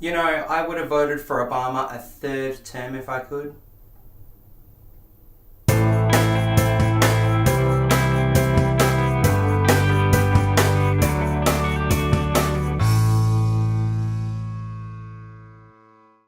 You know, I would have voted for Obama a third term if I could.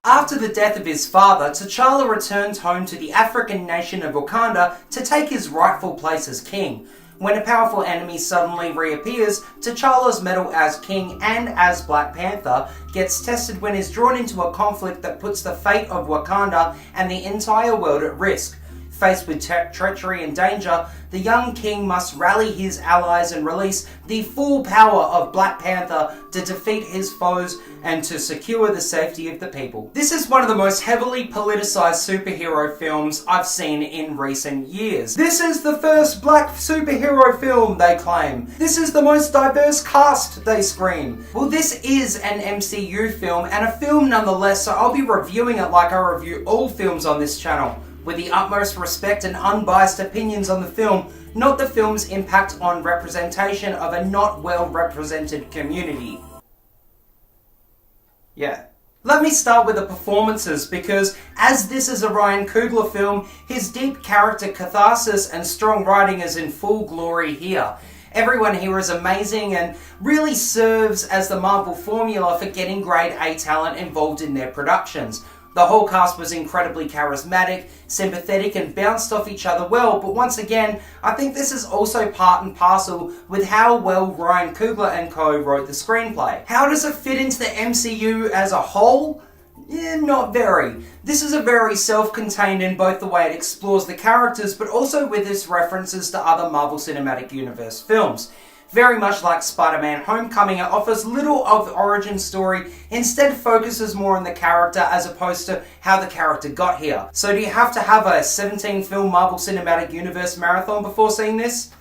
After the death of his father, T'Challa returns home to the African nation of Wakanda to take his rightful place as king. When a powerful enemy suddenly reappears, T'Challa's mettle as king and as Black Panther gets tested when he's drawn into a conflict that puts the fate of Wakanda and the entire world at risk. Faced with treachery and danger, the young king must rally his allies and release the full power of Black Panther to defeat his foes and to secure the safety of the people. This is one of the most heavily politicized superhero films I've seen in recent years. This is the first black superhero film, they claim. This is the most diverse cast, they scream. Well, this is an MCU film, and a film nonetheless, so I'll be reviewing it like I review all films on this channel, with the utmost respect and unbiased opinions on the film, not the film's impact on representation of a not well represented community. Yeah. Let me start with the performances, because as this is a Ryan Coogler film, his deep character catharsis and strong writing is in full glory here. Everyone here is amazing and really serves as the Marvel formula for getting grade A talent involved in their productions. The whole cast was incredibly charismatic, sympathetic, and bounced off each other well, but once again, I think this is also part and parcel with how well Ryan Coogler and co. wrote the screenplay. How does it fit into the MCU as a whole? Not very. This is a very self-contained in both the way it explores the characters, but also with its references to other Marvel Cinematic Universe films. Very much like Spider-Man Homecoming, it offers little of the origin story, instead focuses more on the character as opposed to how the character got here. So do you have to have a 17-film Marvel Cinematic Universe marathon before seeing this?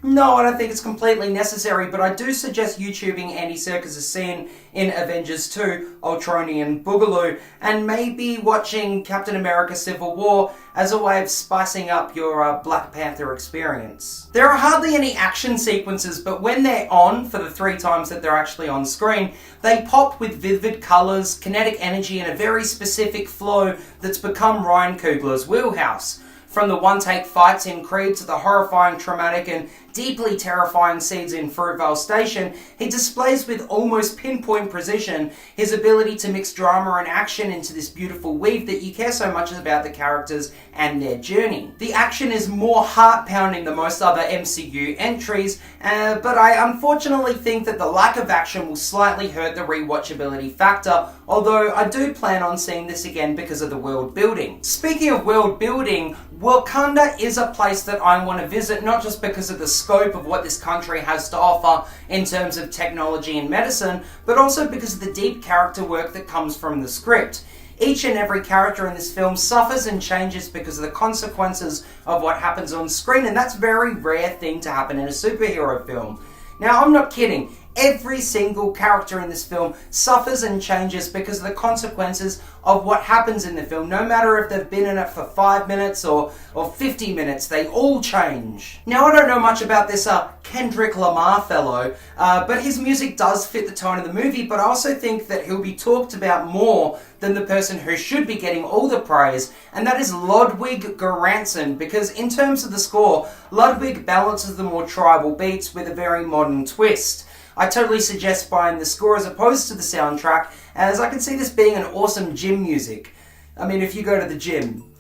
No, I don't think it's completely necessary, but I do suggest YouTubing Andy Serkis' scene in Avengers 2, Ultronian Boogaloo, and maybe watching Captain America Civil War as a way of spicing up your Black Panther experience. There are hardly any action sequences, but when they're on, for the 3 times that they're actually on screen, they pop with vivid colours, kinetic energy, and a very specific flow that's become Ryan Coogler's wheelhouse. From the one-take fights in Creed to the horrifying, traumatic, and deeply terrifying scenes in Fruitvale Station, he displays with almost pinpoint precision his ability to mix drama and action into this beautiful weave that you care so much about the characters and their journey. The action is more heart-pounding than most other MCU entries, but I unfortunately think that the lack of action will slightly hurt the rewatchability factor, although I do plan on seeing this again because of the world building. Speaking of world building, Wakanda is a place that I want to visit, not just because of the scope of what this country has to offer in terms of technology and medicine, but also because of the deep character work that comes from the script. Each and every character in this film suffers and changes because of the consequences of what happens on screen, and that's a very rare thing to happen in a superhero film. Now, I'm not kidding. Every single character in this film suffers and changes because of the consequences of what happens in the film. No matter if they've been in it for 5 minutes or 50 minutes, they all change. Now, I don't know much about this Kendrick Lamar fellow, but his music does fit the tone of the movie, but I also think that he'll be talked about more than the person who should be getting all the praise, and that is Ludwig Göransson, because in terms of the score, Ludwig balances the more tribal beats with a very modern twist. I totally suggest buying the score as opposed to the soundtrack, as I can see this being an awesome gym music. I mean, if you go to the gym.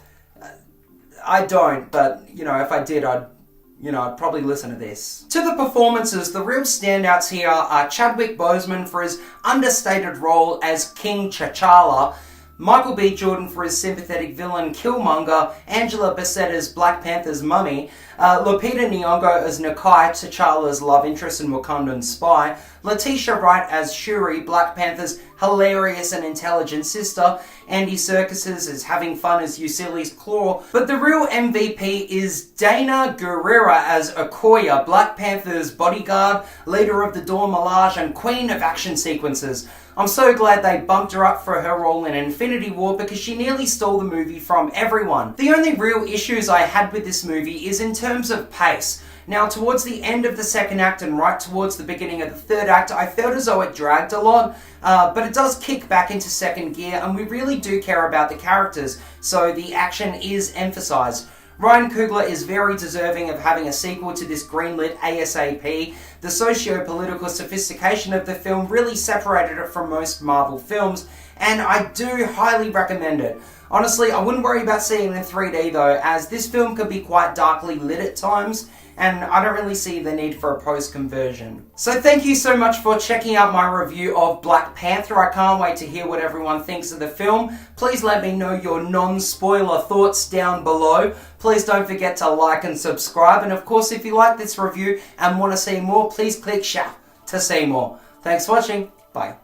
I don't, but, you know, if I did, I'd probably listen to this. To the performances, the real standouts here are Chadwick Boseman for his understated role as King T'Challa, Michael B. Jordan for his sympathetic villain Killmonger, Angela Bassett as Black Panther's mummy, Lupita Nyong'o as Nakai, T'Challa's love interest and Wakandan spy, Letitia Wright as Shuri, Black Panther's hilarious and intelligent sister, Andy Serkis as having fun as Ulysses Claw, but the real MVP is Dana Gurira as Okoye, Black Panther's bodyguard, leader of the Dawn Milaje, and queen of action sequences. I'm so glad they bumped her up for her role in Infinity War because she nearly stole the movie from everyone. The only real issues I had with this movie is in terms of pace. Now, towards the end of the second act and right towards the beginning of the third act, I felt as though it dragged a lot, but it does kick back into second gear, and we really do care about the characters, so the action is emphasized. Ryan Coogler is very deserving of having a sequel to this greenlit ASAP. The socio-political sophistication of the film really separated it from most Marvel films, and I do highly recommend it. Honestly, I wouldn't worry about seeing it in 3D though, as this film can be quite darkly lit at times, and I don't really see the need for a post-conversion. So thank you so much for checking out my review of Black Panther. I can't wait to hear what everyone thinks of the film. Please let me know your non-spoiler thoughts down below. Please don't forget to like and subscribe, and of course if you like this review and want to see more, please click share to see more. Thanks for watching, bye.